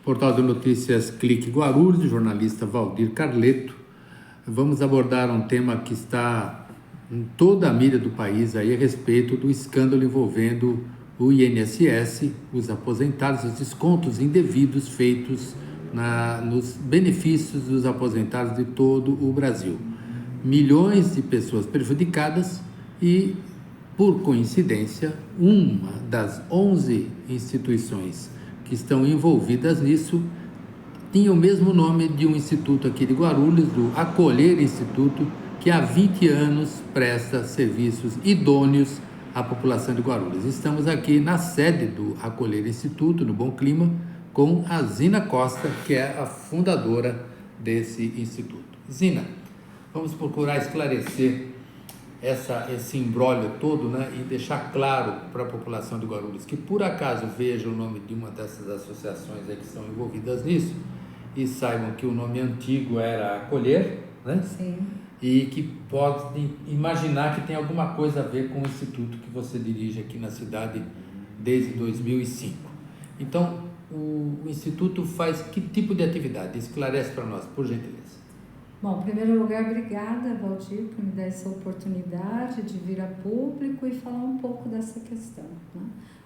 Portal de Notícias Clique Guarulhos, jornalista Valdir Carleto. Vamos abordar um tema que está em toda a mídia do país aí, a respeito do escândalo envolvendo o INSS, os aposentados, os descontos indevidos feitos nos benefícios dos aposentados de todo o Brasil. Milhões de pessoas prejudicadas e, por coincidência, uma das 11 instituições que estão envolvidas nisso tinha o mesmo nome de um instituto aqui de Guarulhos, do Acolher Instituto, que há 20 anos presta serviços idôneos à população de Guarulhos. Estamos aqui na sede do Acolher Instituto, no Bom Clima, com a Zina Costa, que é a fundadora desse instituto. Zina, vamos procurar esclarecer esse imbróglio todo, né, e deixar claro para a população de Guarulhos que, por acaso, veja o nome de uma dessas associações aí que estão envolvidas nisso e saibam que o nome antigo era Acolher, né? Sim. E que podem imaginar que tem alguma coisa a ver com o instituto que você dirige aqui na cidade desde 2005. Então, o instituto faz que tipo de atividade? Esclarece para nós, por gentileza. Bom, em primeiro lugar, obrigada, Valdir, por me dar essa oportunidade de vir a público e falar um pouco dessa questão, né?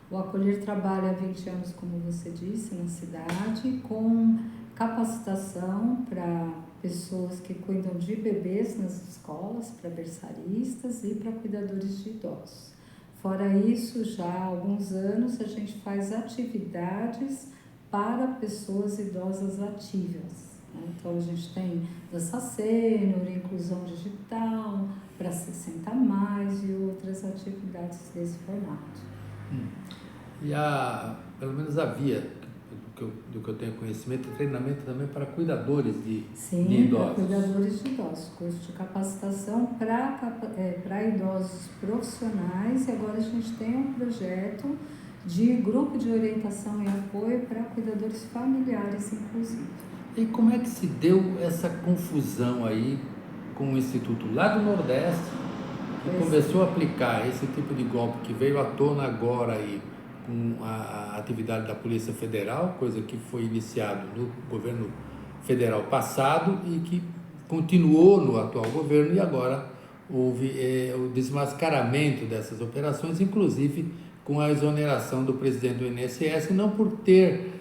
O Acolher trabalha há 20 anos, como você disse, na cidade, com capacitação para pessoas que cuidam de bebês nas escolas, para berçaristas e para cuidadores de idosos. Fora isso, já há alguns anos a gente faz atividades para pessoas idosas ativas. Então, a gente tem dança sênior, inclusão digital, para 60 mais e outras atividades desse formato. E pelo menos havia, do que eu tenho conhecimento, treinamento também para cuidadores de idosos. Sim, para cuidadores de idosos, curso de capacitação para idosos profissionais, e agora a gente tem um projeto de grupo de orientação e apoio para cuidadores familiares, inclusive. E como é que se deu essa confusão aí com o Instituto lá do Nordeste, que começou a aplicar esse tipo de golpe que veio à tona agora aí com a atividade da Polícia Federal, coisa que foi iniciado no governo federal passado e que continuou no atual governo, e agora houve o desmascaramento dessas operações, inclusive com a exoneração do presidente do INSS, não por ter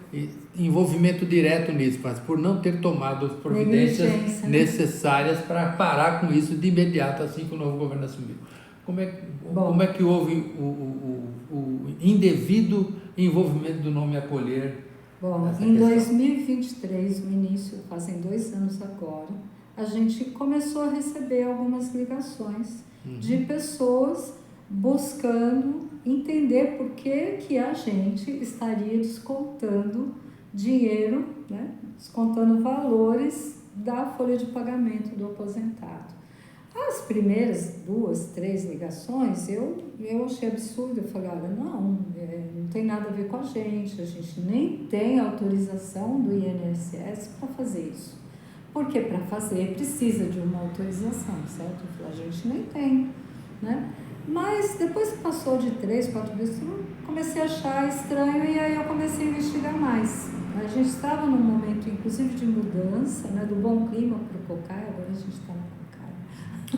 envolvimento direto nisso, mas por não ter tomado as providências necessárias para parar com isso de imediato, assim que o novo governo assumiu. Como é que houve o indevido envolvimento do nome Acolher? Bom, em 2023, no início, fazem 2 anos agora, a gente começou a receber algumas ligações de pessoas buscando entender por que a gente estaria descontando dinheiro, né, descontando valores da folha de pagamento do aposentado. As primeiras 2, 3 ligações, eu achei absurdo. Eu falei, olha, não tem nada a ver com a gente nem tem autorização do INSS para fazer isso. Porque para fazer precisa de uma autorização, certo? Eu falei, a gente nem tem, né? Mas depois que passou de 3, 4 vezes, eu comecei a achar estranho e aí eu comecei a investigar mais. A gente estava num momento, inclusive, de mudança, né, do Bom Clima para o Cocai, agora a gente está no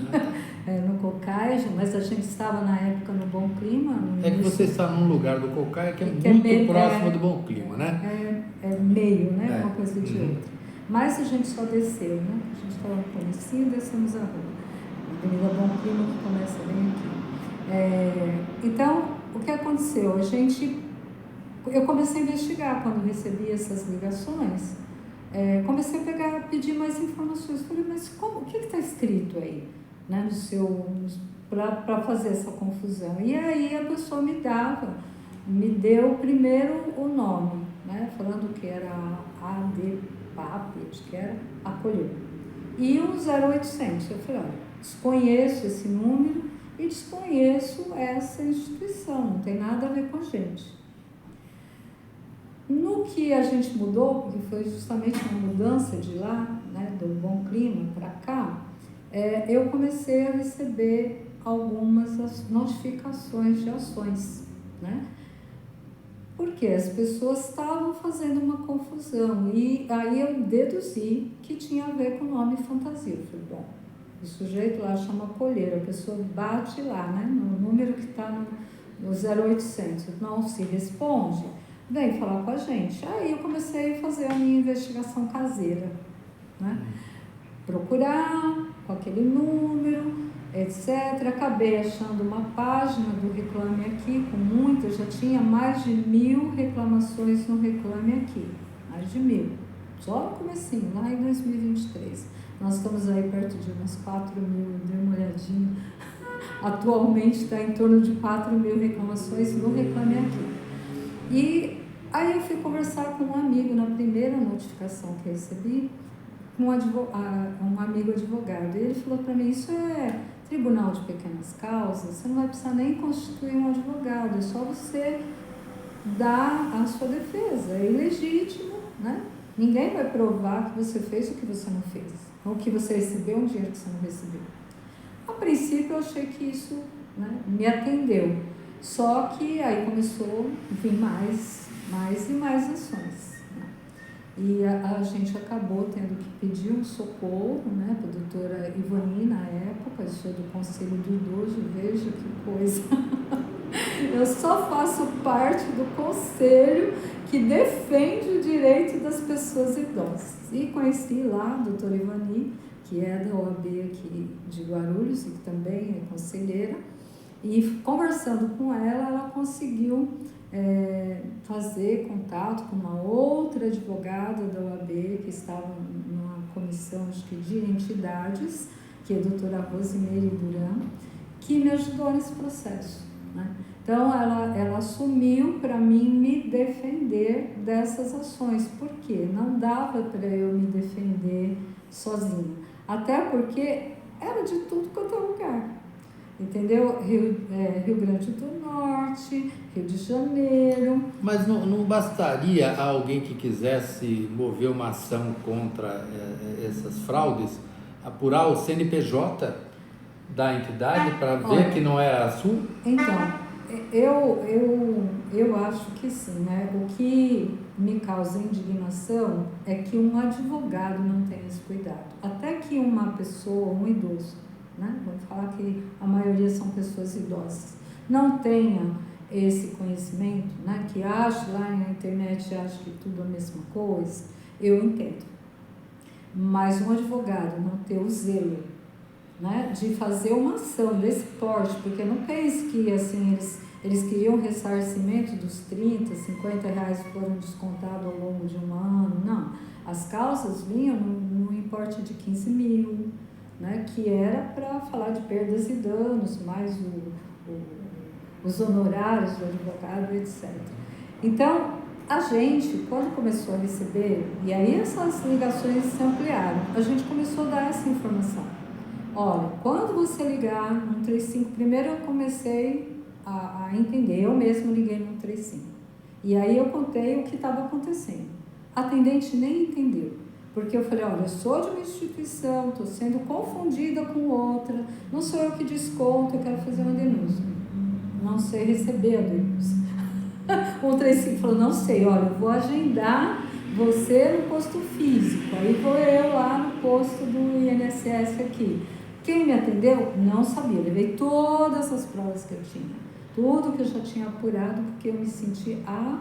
Cocai. No Cocai, mas a gente estava na época no Bom Clima. Que você está num lugar do Cocai que é muito próximo do Bom Clima, né? É meio, né? Uma coisa de outra. Mas a gente só desceu, né? A gente estava no comecinho e descemos a rua. A Avenida Bom Clima, que começa bem aqui. Então, o que aconteceu? Eu comecei a investigar quando recebi essas ligações, comecei a pedir mais informações. Falei, mas o que está escrito aí, né, para fazer essa confusão? E aí a pessoa me deu primeiro o nome, né, falando que era ADPAP, acho que era Acolher, e o 0800. Eu falei, olha, desconheço esse número e desconheço essa instituição, não tem nada a ver com a gente. No que a gente mudou, porque foi justamente uma mudança de lá, né, do Bom Clima para cá, eu comecei a receber algumas notificações de ações, né? Porque as pessoas estavam fazendo uma confusão. E aí eu deduzi que tinha a ver com o nome fantasia. Eu falei, bom, o sujeito lá chama Colheiro, a pessoa bate lá, né, no número que está no 0800, não se responde, vem falar com a gente. Aí eu comecei a fazer a minha investigação caseira, né? Procurar com aquele número, etc. Acabei achando uma página do Reclame Aqui, com muitas, já tinha mais de 1000 reclamações no Reclame Aqui, mais de 1000, só no comecinho, lá em 2023. Nós estamos aí perto de umas 4.000, dei uma olhadinha. Atualmente está em torno de 4.000 reclamações no Reclame Aqui. E aí eu fui conversar com um amigo na primeira notificação que eu recebi, um amigo advogado. E ele falou para mim, isso é tribunal de pequenas causas, você não vai precisar nem constituir um advogado, é só você dar a sua defesa, é ilegítimo, né? Ninguém vai provar que você fez o que você não fez, ou que você recebeu um dinheiro que você não recebeu. A princípio eu achei que isso, né, me atendeu, só que aí começou a vir mais e mais ações, né? E a gente acabou tendo que pedir um socorro, né, para a doutora Ivani na época, eu sou do Conselho do Idoso, veja que coisa. Eu só faço parte do conselho que defende o direito das pessoas idosas. E conheci lá a doutora Ivani, que é da OAB aqui de Guarulhos e que também é conselheira, e conversando com ela, ela conseguiu fazer contato com uma outra advogada da OAB que estava numa comissão, acho que de entidades, que é a doutora Rosimeire Duran, que me ajudou nesse processo, né? Então, ela assumiu para mim me defender dessas ações, porque não dava para eu me defender sozinha, até porque era de tudo quanto é lugar, entendeu? Rio Grande do Norte, Rio de Janeiro. Mas não bastaria a alguém que quisesse mover uma ação contra essas fraudes apurar o CNPJ da entidade para ver que não é a sua? Então, eu acho que sim, né? O que me causa indignação é que um advogado não tem esse cuidado. Até que uma pessoa, um idoso, né? Vamos falar que a maioria são pessoas idosas, não tenha esse conhecimento, né? Que acha lá na internet, acha que tudo é a mesma coisa, eu entendo. Mas um advogado não ter o zelo, né, de fazer uma ação desse porte, porque não pense que assim, eles queriam ressarcimento dos 30, 50 reais que foram descontados ao longo de um ano, não. As causas vinham no importe de 15 mil, né, que era para falar de perdas e danos, mais os honorários do advogado, etc. Então, a gente, quando começou a receber, e aí essas ligações se ampliaram, a gente começou a dar essa informação. Olha, quando você ligar no 135, primeiro eu comecei a entender, eu mesmo liguei no 135. E aí eu contei o que estava acontecendo. A atendente nem entendeu, porque eu falei, olha, eu sou de uma instituição, estou sendo confundida com outra, não sou eu que desconto, eu quero fazer uma denúncia. Não sei receber a denúncia. O 135 falou, não sei, olha, eu vou agendar você no posto físico, aí vou eu lá no posto do INSS aqui. Quem me atendeu não sabia, levei todas as provas que eu tinha, tudo que eu já tinha apurado, porque eu me senti a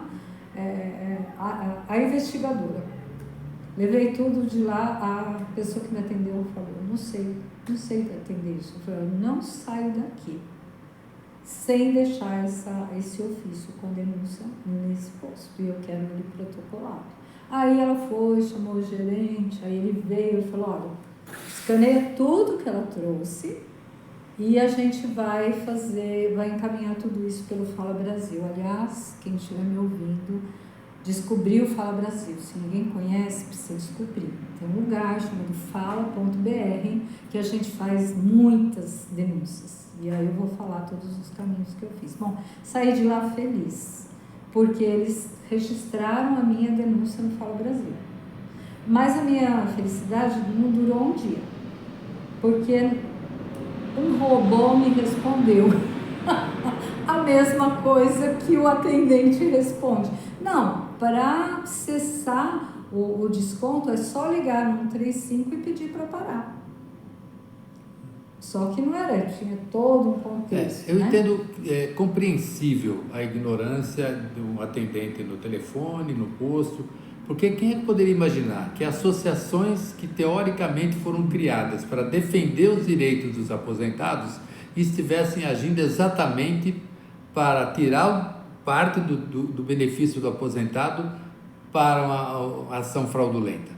investigadora. Levei tudo de lá, a pessoa que me atendeu falou, não sei atender isso. Eu falei, não saio daqui sem deixar esse ofício com denúncia nesse posto, e eu quero ele protocolado. Aí ela foi, chamou o gerente, aí ele veio e falou, olha, escaneia tudo que ela trouxe e a gente vai encaminhar tudo isso pelo Fala Brasil. Aliás, quem estiver me ouvindo, descobriu o Fala Brasil. Se ninguém conhece, precisa descobrir. Tem um lugar chamado fala.br que a gente faz muitas denúncias. E aí eu vou falar todos os caminhos que eu fiz. Bom, saí de lá feliz, porque eles registraram a minha denúncia no Fala Brasil. Mas a minha felicidade não durou um dia, porque um robô me respondeu a mesma coisa que o atendente responde. Não, para acessar o desconto é só ligar no 135 e pedir para parar. Só que não era, tinha todo um contexto. Eu entendo, compreensível a ignorância do atendente no telefone, no posto, porque quem é que poderia imaginar que associações que teoricamente foram criadas para defender os direitos dos aposentados estivessem agindo exatamente para tirar parte do benefício do aposentado para uma ação fraudulenta?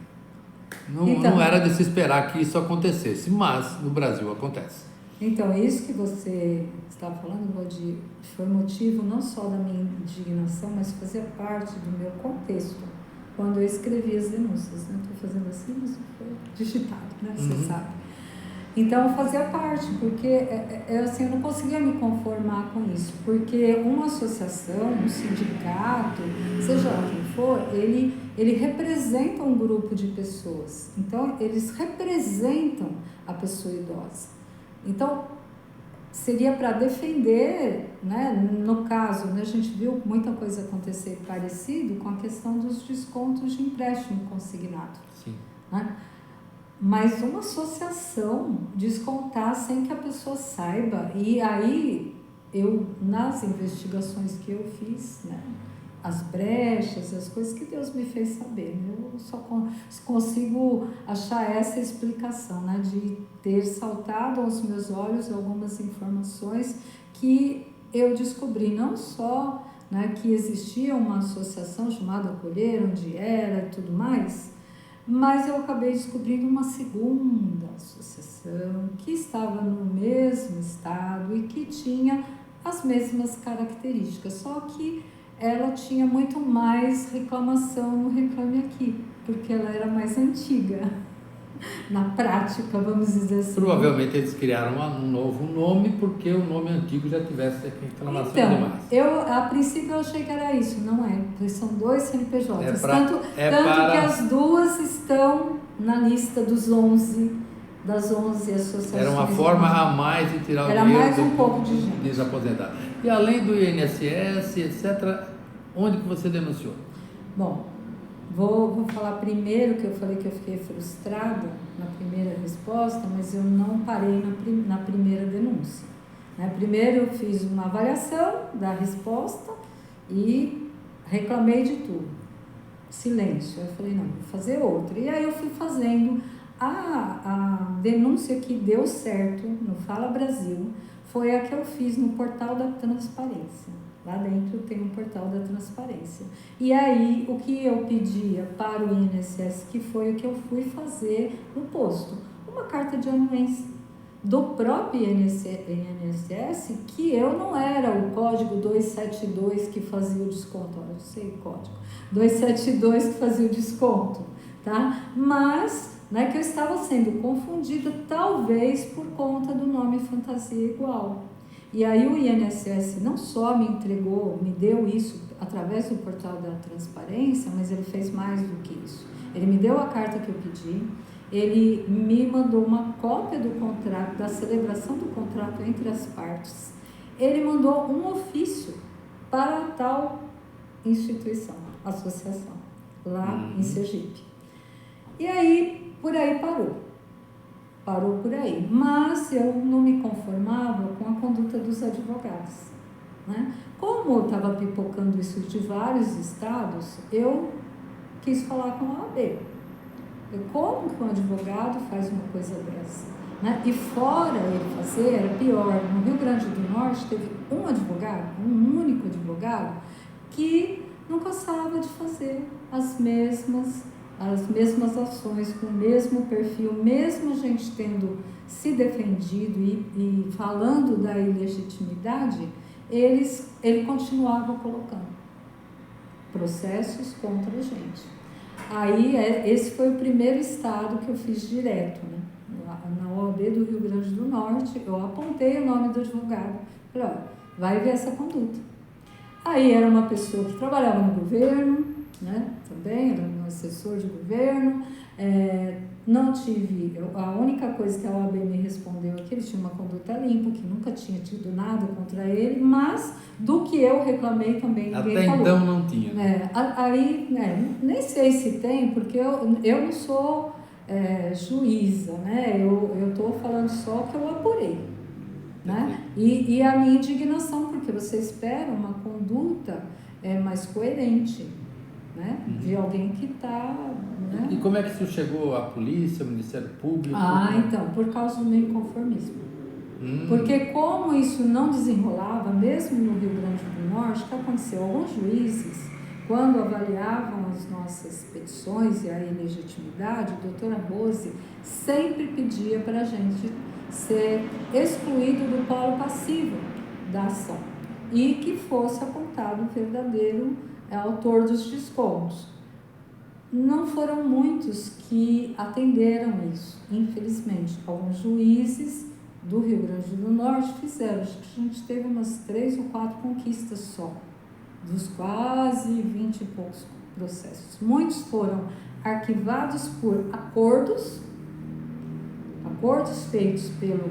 Não era de se esperar que isso acontecesse, mas no Brasil acontece. Então, isso que você está falando, Valdir, foi motivo não só da minha indignação, mas fazia parte do meu contexto, quando eu escrevi as denúncias. Estou fazendo assim, mas foi digitado, né? Você sabe. Então, fazia parte, porque assim, eu não conseguia me conformar com isso, porque uma associação, um sindicato, seja lá quem for, ele representa um grupo de pessoas. Então, eles representam a pessoa idosa. Então, seria para defender, né? No caso, né, a gente viu muita coisa acontecer parecido com a questão dos descontos de empréstimo consignado. Sim. Né? Mas uma associação descontar sem que a pessoa saiba, e aí eu, nas investigações que eu fiz, né, as brechas, as coisas que Deus me fez saber, né, eu só consigo achar essa explicação, né, de ter saltado aos meus olhos algumas informações que eu descobri, não só, né, que existia uma associação chamada Acolher, onde era e tudo mais, mas eu acabei descobrindo uma segunda associação que estava no mesmo estado e que tinha as mesmas características, só que ela tinha muito mais reclamação no Reclame Aqui, porque ela era mais antiga. Na prática, vamos dizer assim. Provavelmente eles criaram um novo nome porque o nome antigo já tivesse reclamação demais. Então, a princípio eu achei que era isso, não é? Porque são dois CNPJs, tanto que as duas estão na lista das 11 associações. Era uma forma a mais de tirar o dinheiro mais um pouco de gente. Desaposentado. E além do INSS, etc., onde que você denunciou? Bom, vou falar primeiro que eu falei que eu fiquei frustrada na primeira resposta, mas eu não parei na primeira denúncia. Né? Primeiro eu fiz uma avaliação da resposta e reclamei de tudo. Silêncio. Eu falei, não, vou fazer outra. E aí eu fui fazendo a denúncia que deu certo no Fala Brasil, foi a que eu fiz no Portal da Transparência. Lá dentro tem um Portal da Transparência. E aí, o que eu pedia para o INSS, que foi o que eu fui fazer no posto, uma carta de anuência do próprio INSS, que eu não era o código 272 que fazia o desconto, olha, eu sei o código, 272 que fazia o desconto, tá? Mas, né, que eu estava sendo confundida, talvez por conta do nome fantasia igual. E aí o INSS não só me entregou, me deu isso através do Portal da Transparência, mas ele fez mais do que isso. Ele me deu a carta que eu pedi, ele me mandou uma cópia do contrato, da celebração do contrato entre as partes, ele mandou um ofício para tal instituição, associação, lá em Sergipe. E aí, por aí parou por aí, mas eu não me conformava com a conduta dos advogados, né? Como eu estava pipocando isso de vários estados, eu quis falar com a OAB. Como que um advogado faz uma coisa dessa? Né? E fora ele fazer, era pior, no Rio Grande do Norte teve um advogado, um único advogado, que não cansava de fazer as mesmas ações, com o mesmo perfil, mesmo a gente tendo se defendido e falando da ilegitimidade, ele continuava colocando processos contra a gente. Aí, esse foi o primeiro estado que eu fiz direto, né? Na OAB do Rio Grande do Norte, eu apontei o nome do advogado, falei, olha, vai ver essa conduta. Aí era uma pessoa que trabalhava no governo, né? Também era um assessor de governo. Não tive, a única coisa que a OAB me respondeu é que ele tinha uma conduta limpa, que nunca tinha tido nada contra ele, mas do que eu reclamei também ninguém até falou. Então não tinha. Aí, nem sei se tem, porque eu não sou juíza, né? Eu estou falando só que eu apurei, né? E a minha indignação, porque você espera uma conduta mais coerente, né? De alguém que está... Né? E como é que isso chegou à polícia, ao Ministério Público? Então, por causa do meu inconformismo. Porque como isso não desenrolava, mesmo no Rio Grande do Norte, o que aconteceu? Alguns juízes, quando avaliavam as nossas petições e a ilegitimidade, a doutora Rose sempre pedia para a gente ser excluído do polo passivo da ação e que fosse apontado o verdadeiro autor dos descontos. Não foram muitos que atenderam isso, infelizmente. Alguns juízes do Rio Grande do Norte fizeram. Acho que a gente teve umas 3 ou 4 conquistas só, dos quase 20 e poucos processos. Muitos foram arquivados por acordos feitos pelo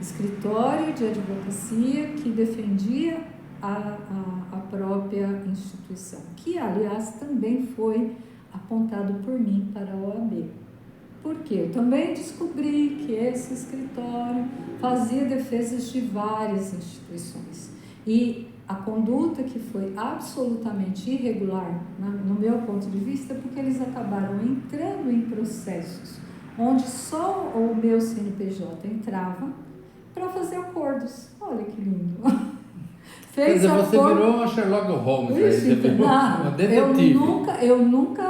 escritório de advocacia que defendia a própria instituição, que, aliás, também foi apontado por mim para a OAB. Porque eu também descobri que esse escritório fazia defesas de várias instituições. E a conduta que foi absolutamente irregular, no meu ponto de vista, porque eles acabaram entrando em processos onde só o meu CNPJ entrava para fazer acordos. Olha que lindo! Quer dizer, você virou uma Sherlock Holmes, você virou uma detetive. Eu nunca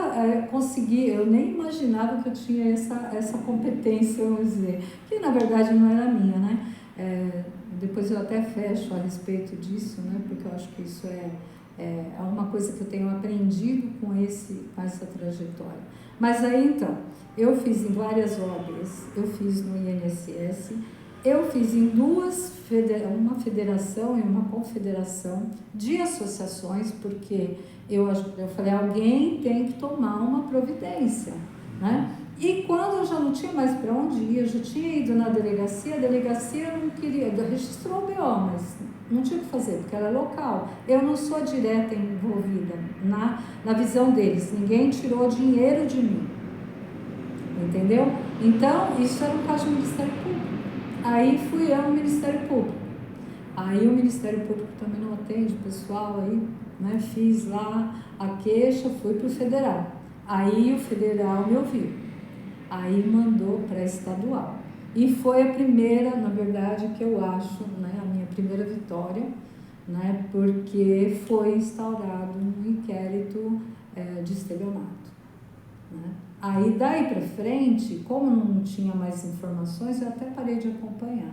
consegui, eu nem imaginava que eu tinha essa competência, vamos dizer, que na verdade não era minha, né? Depois eu até fecho a respeito disso, né? Porque eu acho que isso é uma coisa que eu tenho aprendido com essa trajetória. Mas aí então, eu fiz em várias OABs, eu fiz no INSS, eu fiz em uma federação e uma confederação de associações, porque eu falei, alguém tem que tomar uma providência, né? E quando eu já não tinha mais para onde ir, eu já tinha ido na delegacia, a delegacia não queria, registrou o BO, mas não tinha o que fazer, porque era local. Eu não sou direta envolvida na visão deles, ninguém tirou dinheiro de mim, entendeu? Então, isso era um caso do Ministério Público. Aí fui eu no Ministério Público. Aí o Ministério Público também não atende, pessoal, aí, né, fiz lá a queixa, fui para o federal. Aí o federal me ouviu. Aí mandou para a estadual. E foi a primeira, na verdade, que eu acho, né, a minha primeira vitória, né, porque foi instaurado um inquérito de estelionato, né? Aí, daí para frente, como não tinha mais informações, eu até parei de acompanhar.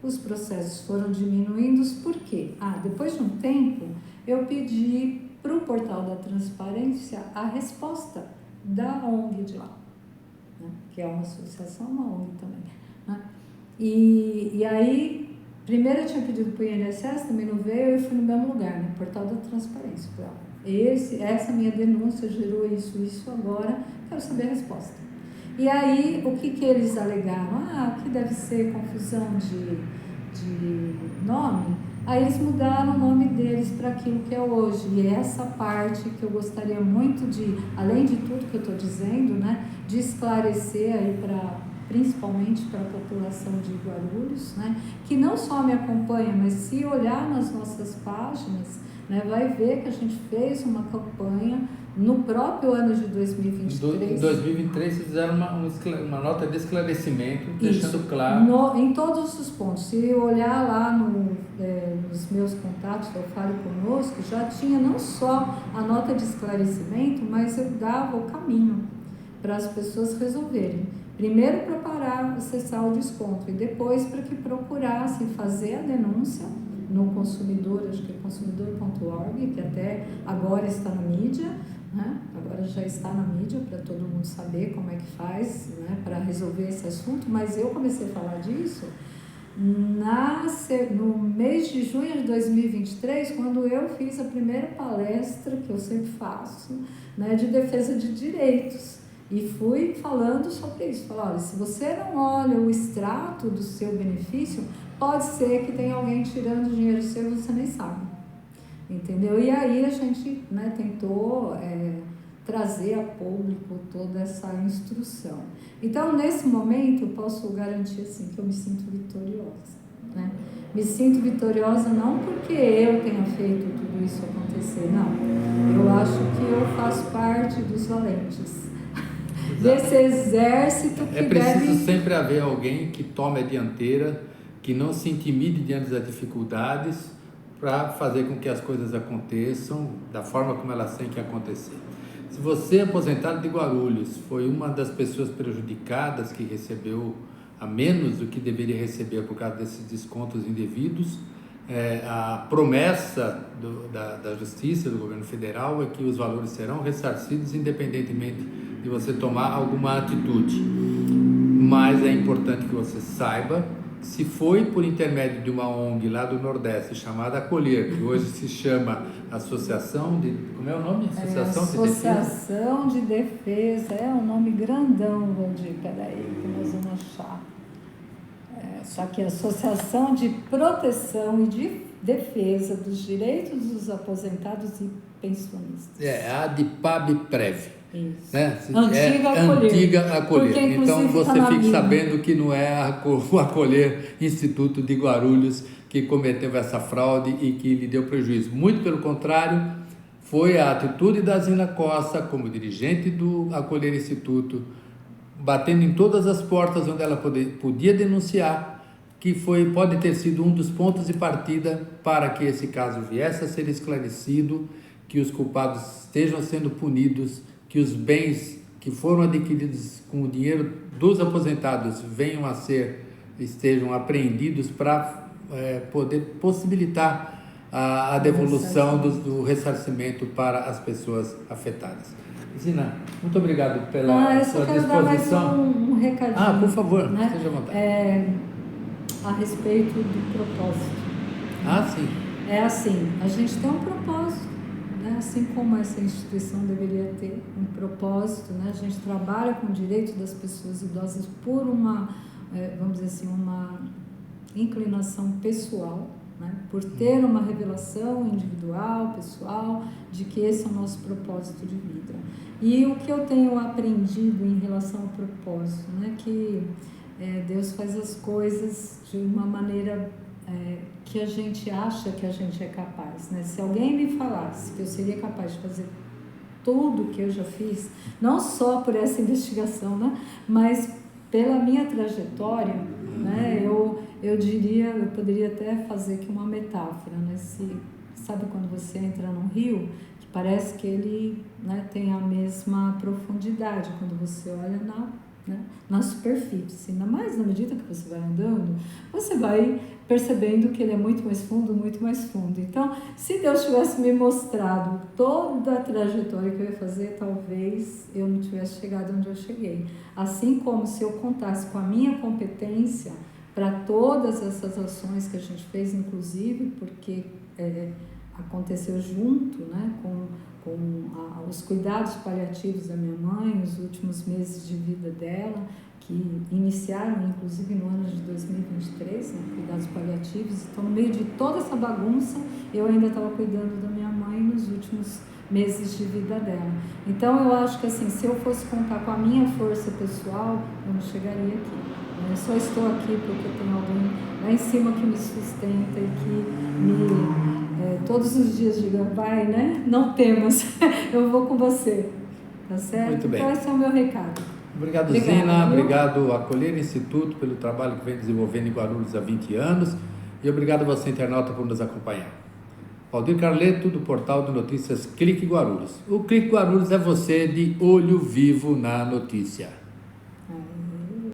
Os processos foram diminuindo, por quê? Depois de um tempo, eu pedi para o Portal da Transparência a resposta da ONG de lá, né? Que é uma associação, uma ONG também, né? E aí, primeiro eu tinha pedido para o INSS, também não veio, eu fui no mesmo lugar, no Portal da Transparência. Essa minha denúncia gerou isso agora, quero saber a resposta. E aí, o que eles alegaram? Que deve ser confusão de nome. Aí eles mudaram o nome deles para aquilo que é hoje. E essa parte que eu gostaria muito de, além de tudo que eu estou dizendo, né, de esclarecer aí principalmente para a população de Guarulhos, né, que não só me acompanha, mas se olhar nas nossas páginas, né, vai ver que a gente fez uma campanha no próprio ano de 2023. Em 2023 vocês fizeram uma nota de esclarecimento, deixando claro. Em todos os pontos. Se olhar lá nos meus contatos, eu falo conosco, já tinha não só a nota de esclarecimento, mas eu dava o caminho para as pessoas resolverem. Primeiro para parar, acessar o desconto e depois para que procurassem fazer a denúncia no consumidor, acho que é consumidor.org, que até agora está na mídia, né? Agora já está na mídia para todo mundo saber como é que faz, né, para resolver esse assunto, mas eu comecei a falar disso no mês de junho de 2023, quando eu fiz a primeira palestra, que eu sempre faço, né, de defesa de direitos. E fui falando sobre isso. Falar, olha, se você não olha o extrato do seu benefício, pode ser que tenha alguém tirando dinheiro seu e você nem sabe. Entendeu? E aí a gente, né, tentou trazer a público toda essa instrução. Então, nesse momento, eu posso garantir assim, que eu me sinto vitoriosa. Né? Me sinto vitoriosa não porque eu tenha feito tudo isso acontecer, não. Eu acho que eu faço parte dos valentes. Desse exército que é preciso deve... sempre haver alguém que tome a dianteira, que não se intimide diante das dificuldades, para fazer com que as coisas aconteçam da forma como elas têm que acontecer. Se você, aposentado de Guarulhos, foi uma das pessoas prejudicadas que recebeu a menos do que deveria receber por causa desses descontos indevidos, a promessa da Justiça, do governo federal, é que os valores serão ressarcidos independentemente de você tomar alguma atitude. Mas é importante que você saiba, se foi por intermédio de uma ONG lá do Nordeste chamada Acolher, que hoje se chama Associação de... Como é o nome? Associação de Defesa. É um nome grandão, Valdir. Peraí, que nós vamos achar. Só que Associação de Proteção e de Defesa dos Direitos dos Aposentados e Pensionistas. A ADPAB-Prev. Isso. Né? Antiga Acolher. Porque, então você fique sabendo que não é o Acolher Instituto de Guarulhos que cometeu essa fraude e que lhe deu prejuízo. Muito pelo contrário, foi a atitude da Zina Costa, como dirigente do Acolher Instituto, batendo em todas as portas onde ela podia denunciar, que pode ter sido um dos pontos de partida para que esse caso viesse a ser esclarecido, que os culpados estejam sendo punidos, que os bens que foram adquiridos com o dinheiro dos aposentados estejam apreendidos para poder possibilitar a devolução do ressarcimento para as pessoas afetadas. Zina, muito obrigado pela sua disposição. Eu quero dar mais um recadinho. Por favor, né? Esteja à vontade. A respeito do propósito. Sim. É assim, a gente tem um propósito. Assim como essa instituição deveria ter um propósito, né? A gente trabalha com o direito das pessoas idosas por uma, vamos dizer assim, uma inclinação pessoal, né? Por ter uma revelação individual, pessoal, de que esse é o nosso propósito de vida. E o que eu tenho aprendido em relação ao propósito, né? Que Deus faz as coisas de uma maneira... que a gente acha que a gente é capaz, né? Se alguém me falasse que eu seria capaz de fazer tudo que eu já fiz, não só por essa investigação, né? Mas pela minha trajetória, né? Eu diria, eu poderia até fazer aqui uma metáfora, né? Sabe quando você entra num rio, que parece que ele, né, tem a mesma profundidade quando você olha na superfície, ainda mais na medida que você vai andando, você vai percebendo que ele é muito mais fundo, muito mais fundo. Então, se Deus tivesse me mostrado toda a trajetória que eu ia fazer, talvez eu não tivesse chegado onde eu cheguei. Assim como se eu contasse com a minha competência para todas essas ações que a gente fez, inclusive porque aconteceu junto, né, com os cuidados paliativos da minha mãe, os últimos meses de vida dela, que iniciaram inclusive no ano de 2023, né, cuidados paliativos. Então, no meio de toda essa bagunça, eu ainda estava cuidando da minha mãe nos últimos meses de vida dela. Então, eu acho que assim, se eu fosse contar com a minha força pessoal, eu não chegaria aqui. Eu só estou aqui porque tem alguém lá em cima que me sustenta e que todos os dias diga, vai, né? Não temas, eu vou com você, tá certo? Muito bem. Então esse é o meu recado. Obrigado, Zina. Obrigado Acolher Instituto pelo trabalho que vem desenvolvendo em Guarulhos há 20 anos e obrigado a você, internauta, por nos acompanhar. Valdir Carleto, do portal de notícias Clique Guarulhos. O Clique Guarulhos é você de olho vivo na notícia.